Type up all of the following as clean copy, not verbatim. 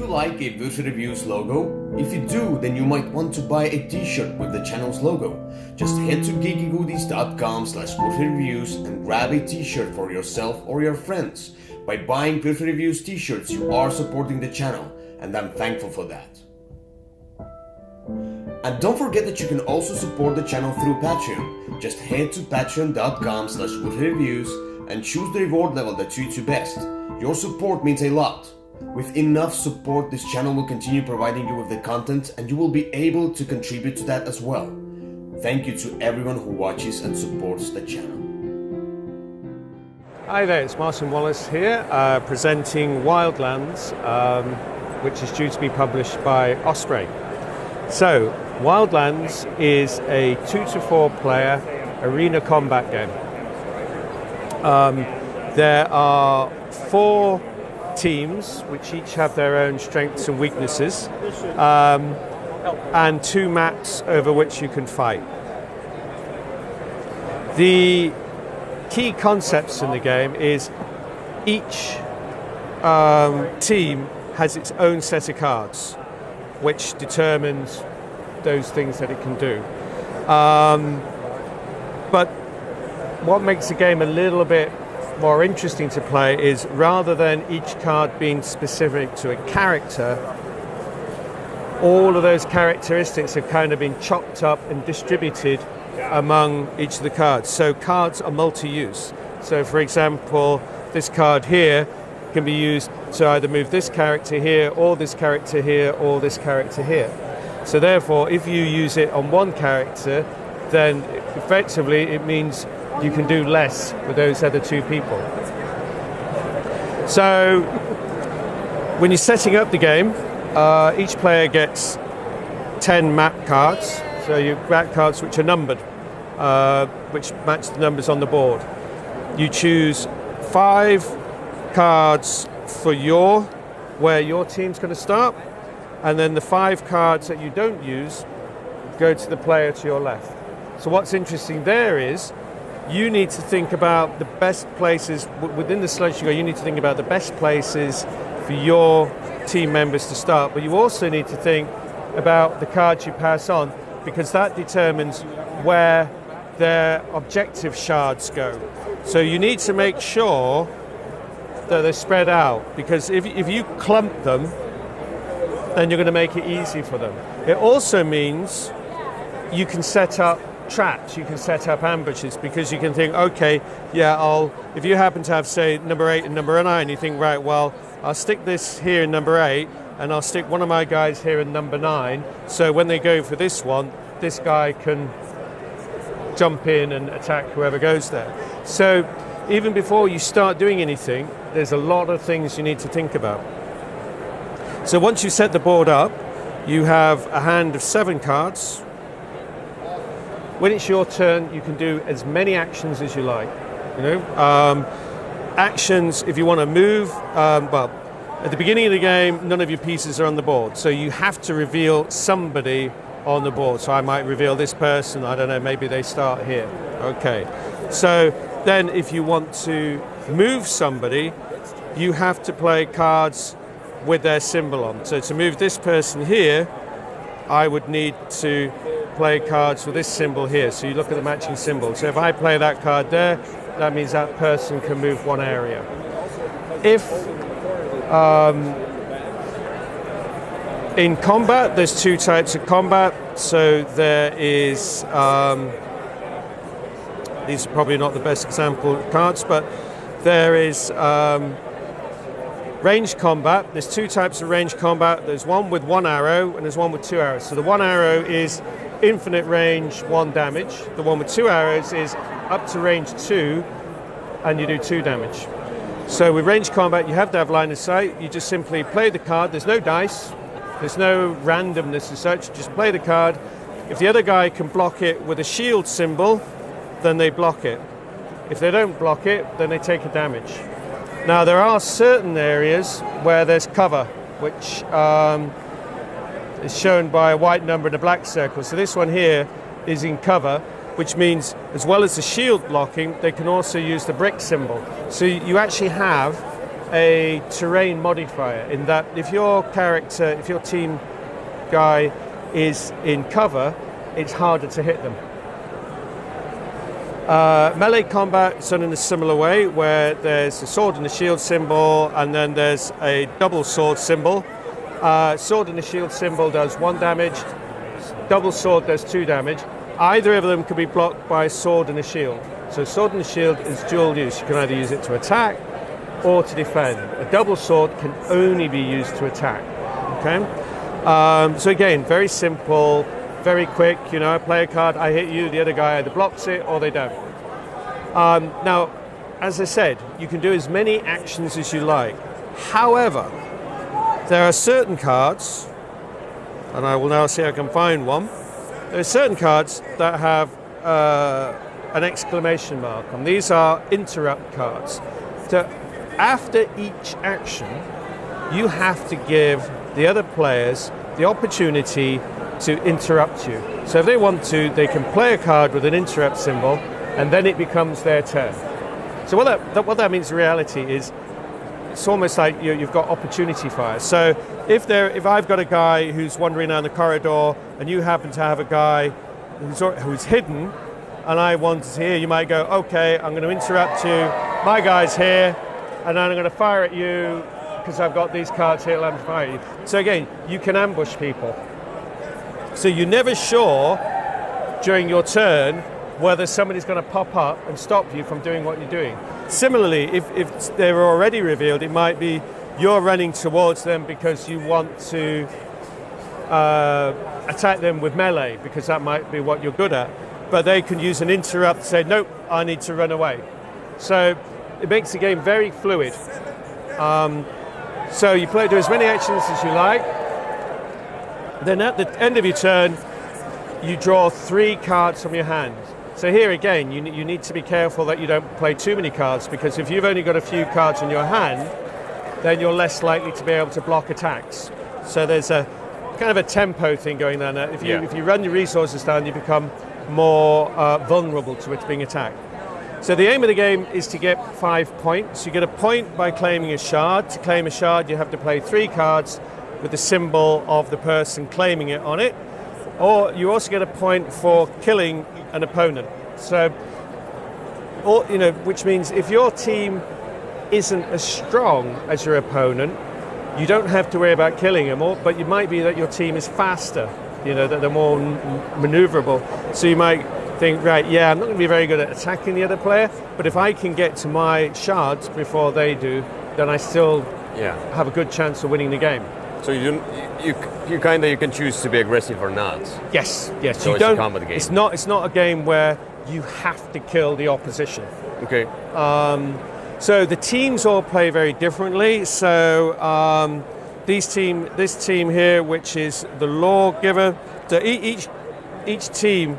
you like a Würfel Reviews logo? If you do, then you might want to buy a t-shirt with the channel's logo. Just head to geekygoodies.com/würfelreviews and grab a t-shirt for yourself or your friends. By buying Würfel Reviews t-shirts, you are supporting the channel, and I'm thankful for that. And don't forget that you can also support the channel through Patreon. Just head to patreon.com/würfelreviews and choose the reward level that suits you best. Your support means a lot. With enough support, this channel will continue providing you with the content and you will be able to contribute to that as well. Thank you to everyone who watches and supports the channel. Hi there, it's Martin Wallace here, presenting Wildlands, which is due to be published by Osprey. So, Wildlands is a 2 to 4 player arena combat game. There are 4 teams which each have their own strengths and weaknesses, and 2 maps over which you can fight. The key concepts in the game is each team has its own set of cards which determines those things that it can do. But what makes the game a little bit more interesting to play is rather than each card being specific to a character, all of those characteristics have kind of been chopped up and distributed among each of the cards. So cards are multi-use. So for example, this card here can be used to either move this character here, or this character here, or this character here. So therefore, if you use it on one character, then effectively it means you can do less with those other 2 people. So when you're setting up the game, each player gets 10 map cards. So you map cards which are numbered, which match the numbers on the board. You choose 5 cards for where your team's going to start, and then the 5 cards that you don't use go to the player to your left. So what's interesting there is you need to think about the best places within the sludge you need to think about the best places for your team members to start, but you also need to think about the cards you pass on, because that determines where their objective shards go. So you need to make sure that they're spread out, because if you clump them, then you're going to make it easy for them. It also means you can set up traps, you can set up ambushes, because you can think, okay, yeah, if you happen to have, say, number 8 and number 9, you think, right, well, I'll stick this here in number 8, and I'll stick one of my guys here in number 9, so when they go for this one, this guy can jump in and attack whoever goes there. So even before you start doing anything, there's a lot of things you need to think about. So once you set the board up, you have a hand of 7 cards. When it's your turn, you can do as many actions as you like. Actions, if you want to move, well, at the beginning of the game, none of your pieces are on the board, so you have to reveal somebody on the board. So I might reveal this person, I don't know, maybe they start here. Okay, so then if you want to move somebody, you have to play cards with their symbol on. So to move this person here, I would need to play cards with this symbol here. So you look at the matching symbol. So if I play that card there, that means that person can move one area. If in combat, there's 2 types of combat. So there is, these are probably not the best example cards, but there is ranged combat. There's 2 types of ranged combat. There's one with 1 arrow and there's one with 2 arrows. So the 1 arrow is infinite range, 1 damage. The one with 2 arrows is up to range 2 and you do 2 damage. So with ranged combat, you have to have line of sight. You just simply play the card. There's no dice. There's no randomness as such. Just play the card. If the other guy can block it with a shield symbol, then they block it. If they don't block it, then they take a damage. Now there are certain areas where there's cover, which is shown by a white number and a black circle. So this one here is in cover, which means as well as the shield blocking, they can also use the brick symbol. So you actually have a terrain modifier in that if your team guy is in cover, it's harder to hit them. Melee combat is done in a similar way, where there's a sword and a shield symbol, and then there's a double sword symbol. Sword and a shield symbol does 1 damage, double sword does 2 damage. Either of them can be blocked by a sword and a shield. So sword and a shield is dual use. You can either use it to attack or to defend. A double sword can only be used to attack. Okay. So again, very simple, very quick. I play a card, I hit you, the other guy either blocks it or they don't. Now, as I said, you can do as many actions as you like. However, there are certain cards, and I will now see if I can find one. There are certain cards that have an exclamation mark on. These are interrupt cards. So after each action, you have to give the other players the opportunity to interrupt you. So if they want to, they can play a card with an interrupt symbol, and then it becomes their turn. So what that means in reality is it's almost like you've got opportunity fire. So if I've got a guy who's wandering down the corridor and you happen to have a guy who's hidden and I want to hear, you might go, okay, I'm going to interrupt you, my guy's here, and then I'm going to fire at you because I've got these cards here, let me fire at you. So again, you can ambush people. So you're never sure during your turn whether somebody's going to pop up and stop you from doing what you're doing. Similarly, if they're already revealed, it might be you're running towards them because you want to attack them with melee, because that might be what you're good at. But they can use an interrupt to say, nope, I need to run away. So it makes the game very fluid. So you do as many actions as you like. Then at the end of your turn, you draw 3 cards from your hand. So here again, you need to be careful that you don't play too many cards, because if you've only got a few cards in your hand, then you're less likely to be able to block attacks. So there's a kind of a tempo thing going on there. If you run your resources down, you become more vulnerable to it being attacked. So the aim of the game is to get 5 points. You get a point by claiming a shard. To claim a shard, you have to play 3 cards with the symbol of the person claiming it on it. Or you also get a point for killing an opponent. So, which means if your team isn't as strong as your opponent, you don't have to worry about killing them, but it might be that your team is faster, that they're more maneuverable. So you might think, right, I'm not going to be very good at attacking the other player, but if I can get to my shards before they do, then I still have a good chance of winning the game. So you can choose to be aggressive or not. Yes. So it's a combat game. It's not a game where you have to kill the opposition. Okay. So the teams all play very differently. So this team here, which is the lawgiver, so each team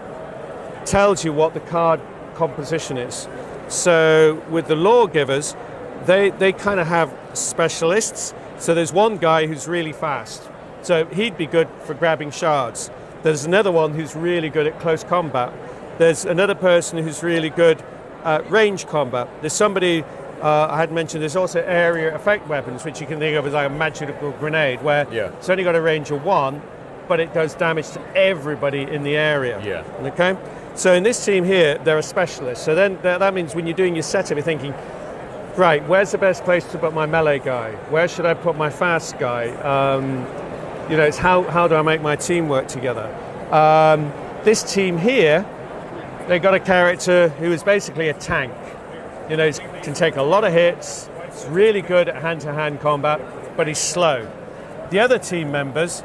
tells you what the card composition is. So with the lawgivers, they kind of have specialists. So there's one guy who's really fast. So he'd be good for grabbing shards. There's another one who's really good at close combat. There's another person who's really good at range combat. There's somebody, I had mentioned, there's also area effect weapons, which you can think of as like a magical grenade, where it's only got a range of 1, but it does damage to everybody in the area. Yeah. Okay? So in this team here, they're a specialist. So then that means when you're doing your setup, you're thinking, right, where's the best place to put my melee guy? Where should I put my fast guy? It's how do I make my team work together? This team here, they got a character who is basically a tank. He can take a lot of hits. He's really good at hand-to-hand combat, but he's slow. The other team members,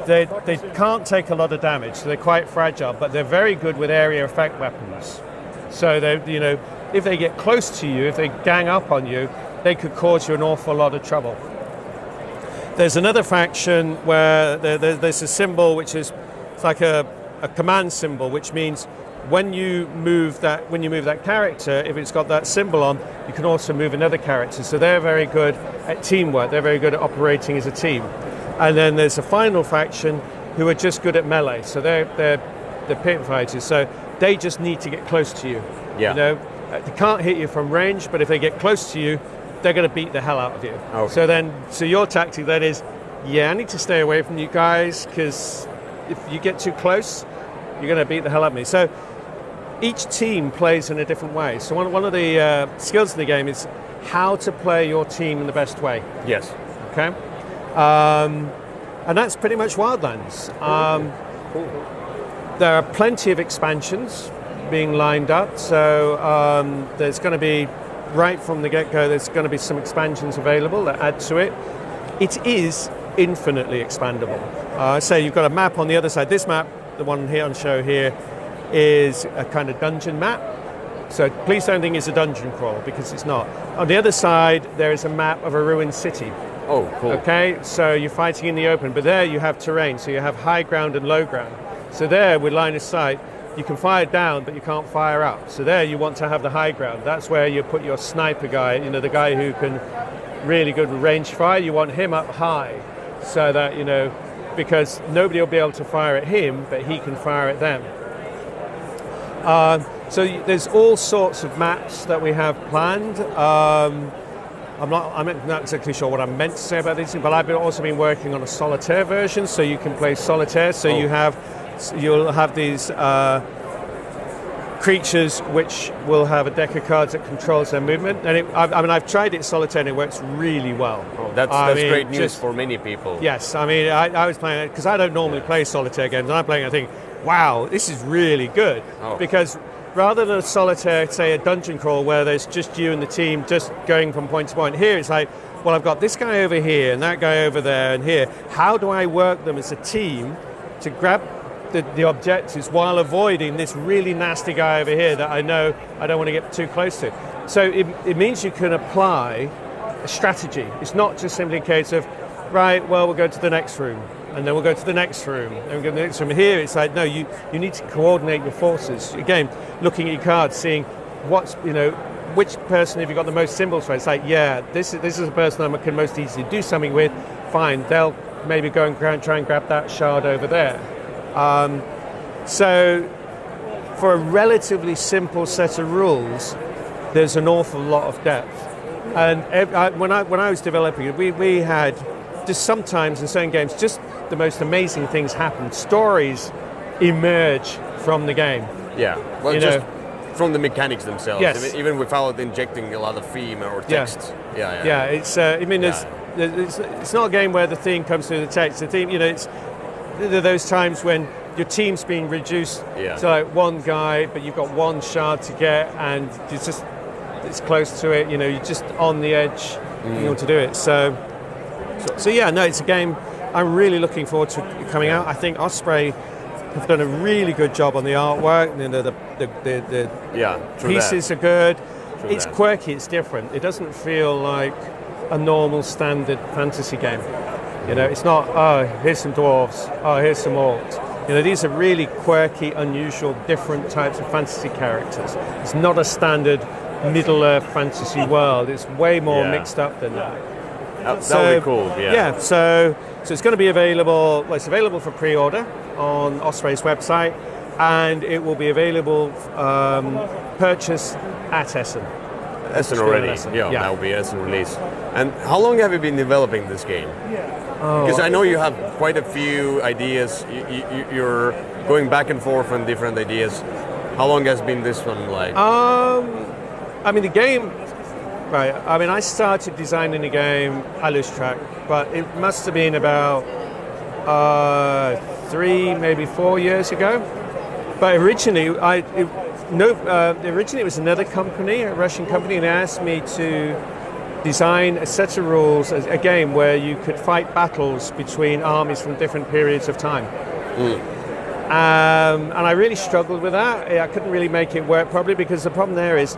they can't take a lot of damage, so they're quite fragile, but they're very good with area effect weapons. So if they get close to you, if they gang up on you, they could cause you an awful lot of trouble. There's another faction where there's a symbol which is like a command symbol, which means when you move that character, if it's got that symbol on, you can also move another character. So they're very good at teamwork. They're very good at operating as a team. And then there's a final faction who are just good at melee. So they're pit fighters. So they just need to get close to you. Yeah. They can't hit you from range, but if they get close to you, they're going to beat the hell out of you. Okay. So your tactic then is, I need to stay away from you guys, because if you get too close, you're going to beat the hell out of me. So each team plays in a different way. So one of the skills of the game is how to play your team in the best way. Yes. Okay. And that's pretty much Wildlands. There are plenty of expansions being lined up. So there's going to be, right from the get-go, there's going to be some expansions available that add to it. It is infinitely expandable. Say you've got a map on the other side. This map, the one here on show here, is a kind of dungeon map. So please don't think it's a dungeon crawl, because it's not. On the other side, there is a map of a ruined city. Oh, cool. Okay, so you're fighting in the open, but there you have terrain. So you have high ground and low ground. So there, with line of sight, you can fire down, but you can't fire up. So there you want to have the high ground. That's where you put your sniper guy, the guy who can really good with range fire. You want him up high, so that, because nobody will be able to fire at him, but he can fire at them. So there's all sorts of maps that we have planned. I'm not exactly sure what I'm meant to say about these things, but I've also been working on a solitaire version, so you can play solitaire. So you'll have these creatures which will have a deck of cards that controls their movement. And I've tried it solitaire, and it works really well. Oh, that's great news for many people. Yes, I was playing it because I don't normally play solitaire games, and I'm playing it, I think, wow, this is really good. Because rather than a solitaire, say a dungeon crawl where there's just you and the team just going from point to point, here it's like, well, I've got this guy over here and that guy over there and here. How do I work them as a team to grab the objectives while avoiding this really nasty guy over here that I know I don't want to get too close to? So it means you can apply a strategy. It's not just simply a case of, right, well, we'll go to the next room, and then we'll go to the next room, and we'll go to the next room. Here, it's like, no, you need to coordinate your forces. Again, looking at your cards, seeing which person have you got the most symbols for. It's like, this is a person I can most easily do something with. Fine, they'll maybe go and try and grab that shard over there. So for a relatively simple set of rules, there's an awful lot of depth. And when I was developing it, we had just sometimes in certain games, just the most amazing things happen. Stories emerge from the game. Yeah, well, just from the mechanics themselves. Yes. Even without injecting a lot of theme or text. Yeah. It's it's not a game where the theme comes through the text. The theme, there are those times when your team's being reduced to like one guy, but you've got one shard to get, and it's close to it. You're just on the edge in order to do it. So it's a game I'm really looking forward to coming out. I think Osprey have done a really good job on the artwork. The pieces are good. It's quirky, it's different. It doesn't feel like a normal standard fantasy game. It's not, here's some dwarves, here's some orcs. These are really quirky, unusual, different types of fantasy characters. It's not a standard Middle-earth fantasy world. It's way more mixed up than that. That would be cool, So it's going to be available, it's available for pre-order on Osprey's website, and it will be available purchase at Essen. Essen already? That will be Essen release. And how long have you been developing this game? Because I know you have quite a few ideas. You're going back and forth on different ideas. How long has been this one like? The game... Right, I started designing the game, I lose track, but it must have been about 3, maybe 4 years ago. But originally, it was another company, a Russian company, and they asked me to design a set of rules, a game where you could fight battles between armies from different periods of time. And I really struggled with that. I couldn't really make it work properly, because the problem there is,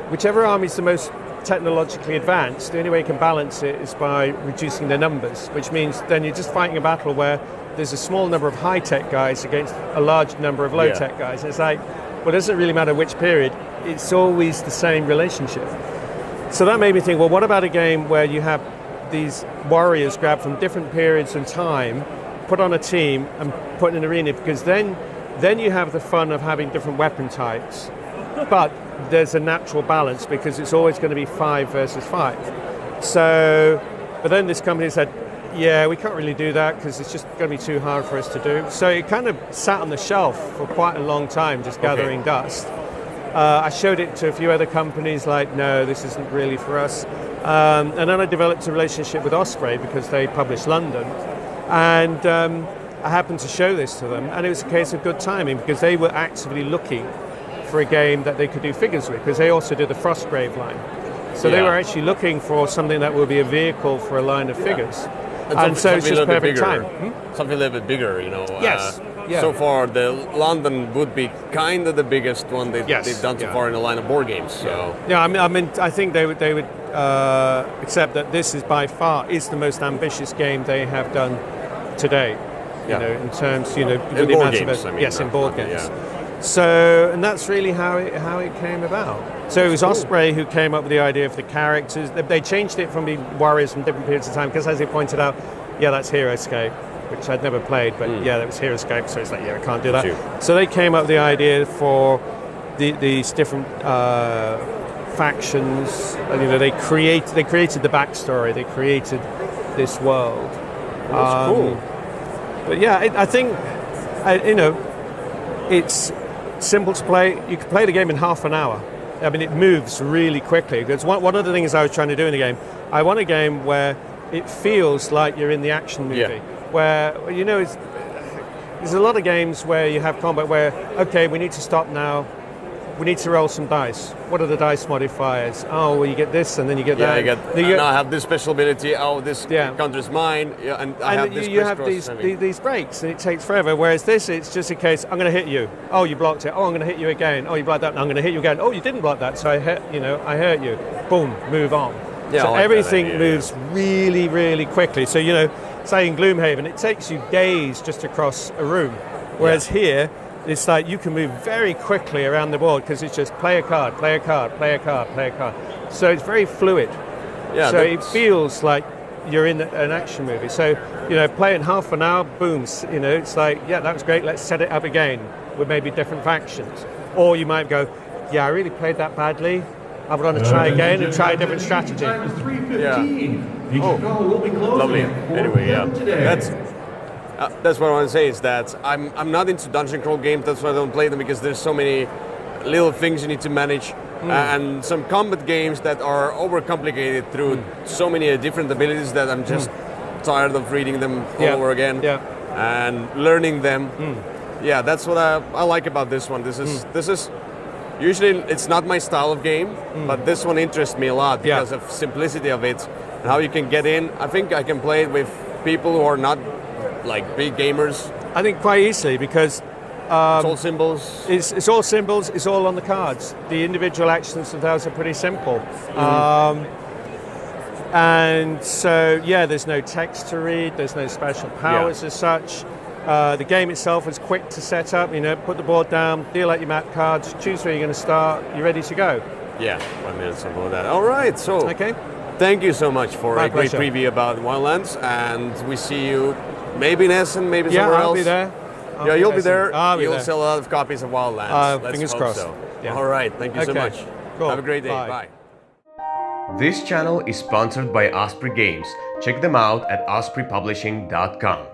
whichever army is the most technologically advanced, the only way you can balance it is by reducing their numbers, which means then you're just fighting a battle where there's a small number of high-tech guys against a large number of low-tech guys. And it's like, well, it doesn't really matter which period, it's always the same relationship. So that made me think, well, what about a game where you have these warriors grabbed from different periods in time, put on a team and put in an arena, because then you have the fun of having different weapon types, but there's a natural balance, because it's always going to be 5 versus 5. So, but then this company said, yeah, we can't really do that because it's just going to be too hard for us to do. So it kind of sat on the shelf for quite a long time, just gathering dust. I showed it to a few other companies, like, no, this isn't really for us. And then I developed a relationship with Osprey because they publish London. And I happened to show this to them, and it was a case of good timing because they were actively looking for a game that they could do figures with, because they also did the Frostgrave line. So they were actually looking for something that would be a vehicle for a line of figures. And so it's just perfect time. Something a little bit bigger, you know. Yes. So far, the London would be kind of the biggest one they've done so far in the line of board games. So I think they would accept that this is by far is the most ambitious game they have done today. You know, in terms, in board games. In board games. Yeah. So, and that's really how it came about. So it was Osprey who came up with the idea of the characters. They changed it from being warriors from different periods of time, because as they pointed out, that's Heroescape, which I'd never played, but that was Heroescape, so it's like, I can't do that. Sure. So they came up with the idea for these different factions, and they created the backstory, they created this world. That's cool. But I think, it's simple to play. You can play the game in half an hour. I mean, it moves really quickly. Because one of the things I was trying to do in the game, I want a game where it feels like you're in the action movie. Where, there's a lot of games where you have combat where, okay, we need to stop now. We need to roll some dice. What are the dice modifiers? Oh, well, you get this, and then you get that. I have this special ability. Oh, this counters mine. Yeah, and I have this. You have these breaks, and it takes forever. Whereas this, it's just a case. I'm going to hit you. Oh, you blocked it. Oh, I'm going to hit you again. Oh, you blocked that. And I'm going to hit you again. Oh, you didn't block that. So I hurt you. Boom, move on. Yeah, so everything moves really, really quickly. So say in Gloomhaven, it takes you days just to cross a room. Whereas here, it's like you can move very quickly around the board because it's just play a card, play a card, play a card, play a card. So it's very fluid. Yeah, so it feels like you're in an action movie. So, play in half an hour, boom, it's like, that was great, let's set it up again with maybe different factions. Or you might go, I really played that badly, I would want to try again and try a different strategy. Lovely. Anyway, that's what I want to say, is that I'm not into dungeon crawl games. That's why I don't play them, because there's so many little things you need to manage, and some combat games that are overcomplicated through so many different abilities that I'm just tired of reading them all over again and learning them. That's what I like about this one. This is usually it's not my style of game, but this one interests me a lot because of simplicity of it and how you can get in. I think I can play it with people who are not like big gamers. I think quite easily, because it's all symbols. It's all symbols. It's all on the cards. The individual actions of those are pretty simple, and so there's no text to read. There's no special powers as such. The game itself is quick to set up. Put the board down, deal out your map cards, choose where you're going to start. You're ready to go. 5 minutes, something like that. All right. So thank you so much for a great preview about Wildlands, and we see you. Maybe in Essen, maybe somewhere else. I'll be there. You'll be there. You'll sell a lot of copies of Wildlands. Fingers crossed. So. All right. Thank you so much. Cool. Have a great day. Bye. This channel is sponsored by Osprey Games. Check them out at ospreypublishing.com.